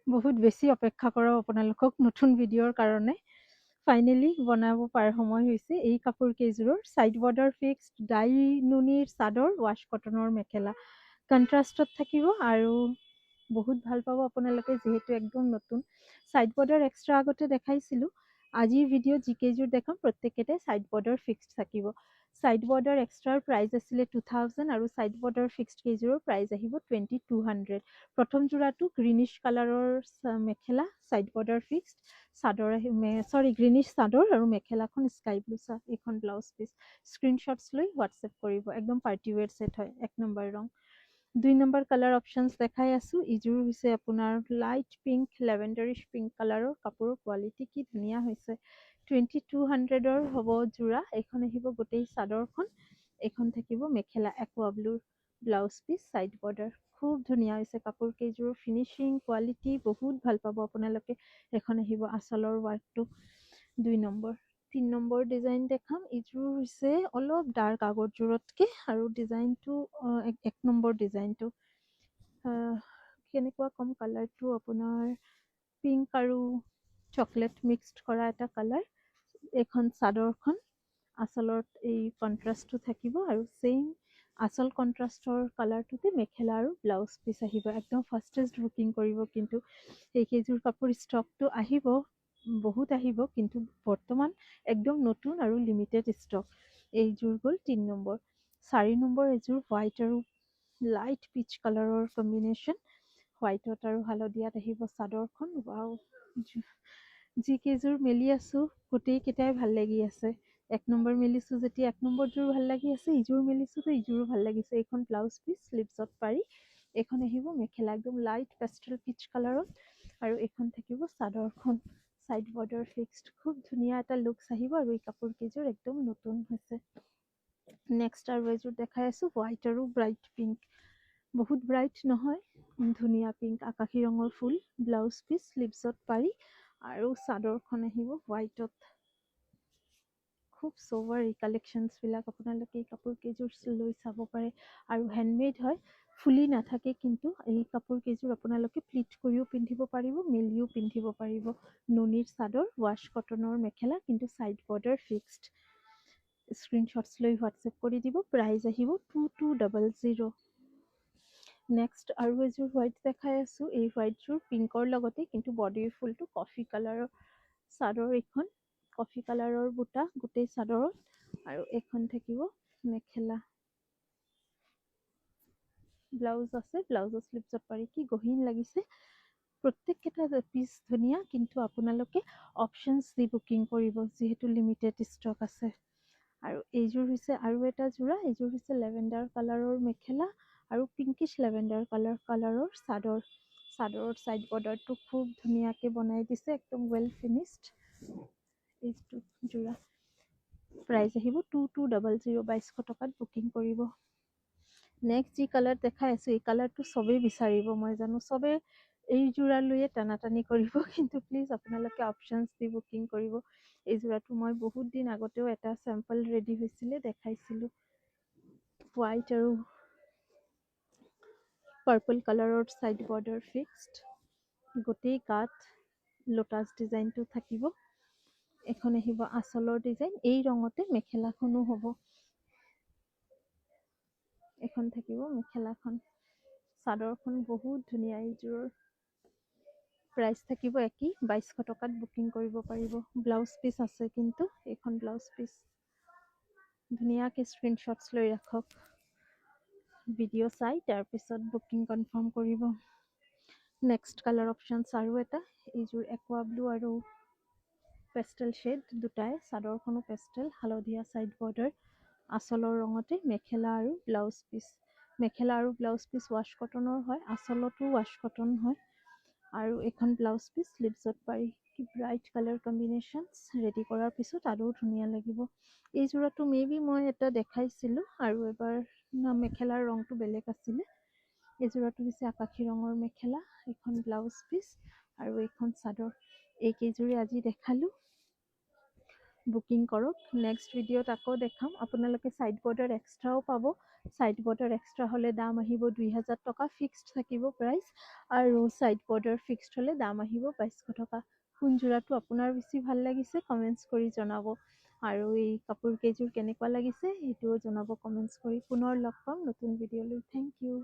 বহুত বেছি অপেক্ষা কৰাও আপোনালোকক নতুন ভিডিঅ'ৰ কাৰণে ফাইনেলি বনাব পাৰ সময় হৈছে। এই কাপোৰ কেইযোৰৰ ছাইড বৰ্ডাৰ ফিক্সড ডাই নুনিৰ চাদৰ ৱাছ কটনৰ মেখেলা কণ্ট্ৰাষ্টত থাকিব আৰু বহুত ভাল পাব আপোনালোকে যিহেতু একদম নতুন। ছাইড বৰ্ডাৰ এক্সট্ৰা আগতে দেখাইছিলোঁ। আজিৰ ভিডিঅ'ত যিকেইযোৰ দেখাম প্ৰত্যেকতে ছাইড বৰ্ডাৰ ফিক্সড থাকিব। ছাইড বৰ্ডাৰ এক্সট্ৰাৰ প্ৰাইচ আছিলে 2000 আৰু ছাইড বৰ্ডাৰ ফিক্সড কেইযোৰৰ প্ৰাইচ আহিব 2200। প্ৰথম যোৰাটো গ্ৰীনিছ কালাৰৰ মেখেলা ছাইড বৰ্ডাৰ ফিক্সড চাদৰ গ্ৰীনিছ চাদৰ আৰু মেখেলাখন স্কাই ব্লু এইখন ব্লাউজ পিচ। স্ক্ৰীনশ্বটছ লৈ হোৱাটছএপ কৰিব। একদম পাৰ্টি ৱেৰ ছেট হয়। 1 নম্বৰ ৰং। 2 নম্বৰ কালাৰ অপশ্যনছ দেখাই আছোঁ। ইযোৰ হৈছে আপোনাৰ লাইট পিংক লেভেণ্ডাৰিছ পিংক কালাৰৰ। কাপোৰৰ কোৱালিটি কি ধুনীয়া হৈছে। 2200ৰ হ'ব যোৰা। এইখন আহিব গোটেই চাদৰখন। এইখন থাকিব মেখেলা একুৱা ব্লুৰ ব্লাউজ পিচ ছাইড বৰ্ডাৰ। খুব ধুনীয়া হৈছে কাপোৰ কেইযোৰৰ ফিনিচিং কোৱালিটি বহুত ভাল পাব আপোনালোকে। এখন আহিব আঁচলৰ ৱাৰ্কটো 2 নম্বৰ। 3 নম্বৰ ডিজাইন দেখাম। ইযোৰ হৈছে অলপ ডাৰ্ক আগৰযোৰতকে আৰু ডিজাইনটো 1 নম্বৰ ডিজাইনটো কেনেকুৱা কম কালাৰটো আপোনাৰ পিংক আৰু চকলেট মিক্সড কৰা এটা কালাৰ। এইখন চাদৰখন আঁচলত এই কণ্ট্ৰাষ্টটো থাকিব আৰু ছেইম আচল কণ্ট্ৰাষ্টৰ কালাৰটোতে মেখেলা আৰু ব্লাউজ পিচ আহিব। একদম ফাষ্টেষ্ট বুকিং কৰিব কিন্তু এইকেইযোৰ কাপোৰ ষ্টকটো আহিব বহুত আহিব কিন্তু বৰ্তমান একদম নতুন আৰু লিমিটেড ষ্টক। এইযোৰ গ'ল 3 নম্বৰ। 4 নম্বৰ এযোৰ হোৱাইট আৰু লাইট পিচ কালাৰৰ কম্বিনেশ্যন। হোৱাইটত আৰু হালধীয়াত আহিব চাদৰখন। ৱাও, যিকেইযোৰ মেলি আছোঁ গোটেইকেইটাই ভাল লাগি আছে। 1 নম্বৰ মেলিছোঁ যেতিয়া 1 নম্বৰযোৰ ভাল লাগি আছে। ইযোৰ মেলিছোঁ তো ইযোৰো ভাল লাগিছে। এইখন ব্লাউজ পিচ স্লিভছত পাৰি। এইখন আহিব মেখেলা একদম লাইট পেষ্টেল পিচ কালাৰত আৰু এইখন থাকিব চাদৰখন ছাইড বৰ্ডাৰ ফিক্সড। খুব ধুনীয়া এটা লুকছ আহিব আৰু এই কাপোৰ কেইযোৰ একদম নতুন হৈছে। নেক্সট আৰু এযোৰ দেখাই আছোঁ হোৱাইট আৰু ব্ৰাইট পিংক। বহুত ব্ৰাইট নহয়, ধুনীয়া পিংক আকাশী ৰঙৰ ফুল ব্লাউজ পিচ স্লিভছত পাৰি আৰু চাদৰখন আহিব হোৱাইটত। খুব চোভাৰ এই কালেকশ্যনছবিলাক আপোনালোকে এই কাপোৰ কেইযোৰ লৈ চাব পাৰে আৰু হেণ্ডমেড হয়। ফুলি নাথাকে কিন্তু এই কাপোৰ কেইযোৰ আপোনালোকে প্লিট কৰিও পিন্ধিব পাৰিব, মেলিও পিন্ধিব পাৰিব। নুনিৰ চাদৰ ৱাছ কটনৰ মেখেলা কিন্তু ছাইড বৰ্ডাৰ ফিক্সড। স্ক্ৰীনশ্বটছ লৈ হোৱাটছএপ কৰি দিব। প্ৰাইচ আহিব 2200। নেক্সট আৰু এযোৰ হোৱাইট দেখাই আছোঁ। এই হোৱাইটযোৰ পিংকৰ লগতে কিন্তু বডিৰ ফুলটো কফি কালাৰৰ চাদৰ। এইখন কফি কালাৰৰ বুটা গোটেই চাদৰত আৰু এইখন থাকিব মেখেলা। ব্লাউজ আছে, ব্লাউজৰ স্লিভছত পাৰি। কি গহীন লাগিছে। প্ৰত্যেককেইটা পিচ ধুনীয়া কিন্তু আপোনালোকে অপশ্যনছ দি বুকিং কৰিব যিহেতু লিমিটেড ষ্টক আছে। আৰু এইযোৰ হৈছে আৰু এটা যোৰা। এইযোৰ হৈছে লেভেণ্ডাৰ কালাৰৰ মেখেলা আৰু পিংকিছ লেভেণ্ডাৰ কালাৰৰ চাদৰ। চাদৰৰ ছাইড বৰ্ডাৰটো খুব ধুনীয়াকৈ বনাই দিছে, একদম ৱেল ফিনিছড। এইটো যোৰা প্ৰাইচ আহিব 2200। 2200 টকাত বুকিং কৰিব। নেক্সট যি কালাৰ দেখাই আছোঁ এই কালাৰটো চবেই বিচাৰিব মই জানো। চবেই এই যোৰালৈয়ে টানাটানি কৰিব কিন্তু প্লিজ আপোনালোকে অপশ্যনছ দি বুকিং কৰিব। এই যোৰাটো মই বহুত দিন আগতেও এটা চেম্পল ৰেডি হৈছিলে দেখাইছিলোঁ। হোৱাইট আৰু পাৰ্পল কালাৰৰ ছাইড বৰ্ডাৰ ফিক্সড। গোটেই গাত লোটাছ ডিজাইনটো থাকিব। এখন আহিব আঁচলৰ ডিজাইন। এই ৰঙতে মেখেলাখনো হ'ব। এখন থাকিব মেখেলাখন। চাদৰখন বহুত ধুনীয়া। এইযোৰৰ প্ৰাইচ থাকিব একেই 2200 টকাত বুকিং কৰিব পাৰিব। ব্লাউজ পিচ আছে কিন্তু এইখন ব্লাউজ পিচ। ধুনীয়াকৈ স্ক্ৰীনশ্বটছ লৈ ৰাখক। ভিডিঅ' চাই তাৰপিছত বুকিং কনফাৰ্ম কৰিব। নেক্সট কালাৰ অপশ্যনছ আৰু এটা। এইযোৰ একুৱা ব্লু আৰু পেষ্টেল শ্বেড দুটাই। চাদৰখনো পেষ্টেল হালধীয়া ছাইড বৰ্ডাৰ। আঁচলৰ ৰঙতে মেখেলা আৰু ব্লাউজ পিচ। মেখেলা আৰু ব্লাউজ পিচ ৱাছ কটনৰ হয়। আঁচলতো ৱাছ কটন হয় আৰু এইখন ব্লাউজ পিচ স্লিভছত পাৰি। কি ব্ৰাইট কালাৰ কম্বিনেশ্যনছ। ৰেডি কৰাৰ পিছত আৰু ধুনীয়া লাগিব। এই যোৰাটো মেবি মই এটা দেখাইছিলোঁ আৰু এবাৰ মেখেলাৰ ৰংটো বেলেগ আছিলে। এই যোৰাটো হৈছে আকাশী ৰঙৰ মেখেলা। এইখন ব্লাউজ পিচ আৰু এইখন চাদৰ। এইকেইযোৰে আজি দেখালোঁ। বুকিং কৰক। নেক্সট ভিডিঅ'ত আকৌ দেখাম। আপোনালোকে ছাইড বৰ্ডাৰ এক্সট্ৰাও পাব। ছাইড বৰ্ডাৰ এক্সট্ৰা হ'লে দাম আহিব 2000 টকা, ফিক্সড থাকিব প্ৰাইচ। আৰু ছাইড বৰ্ডাৰ ফিক্সড হ'লে দাম আহিব 2200 টকা। কোনযোৰাটো আপোনাৰ বেছি ভাল লাগিছে কমেণ্টছ কৰি জনাব। আৰু এই কাপোৰ কেইযোৰ কেনেকুৱা লাগিছে সেইটোও জনাব কমেণ্টছ কৰি। পুনৰ লগ পাম নতুন ভিডিঅ'লৈ। Thank U.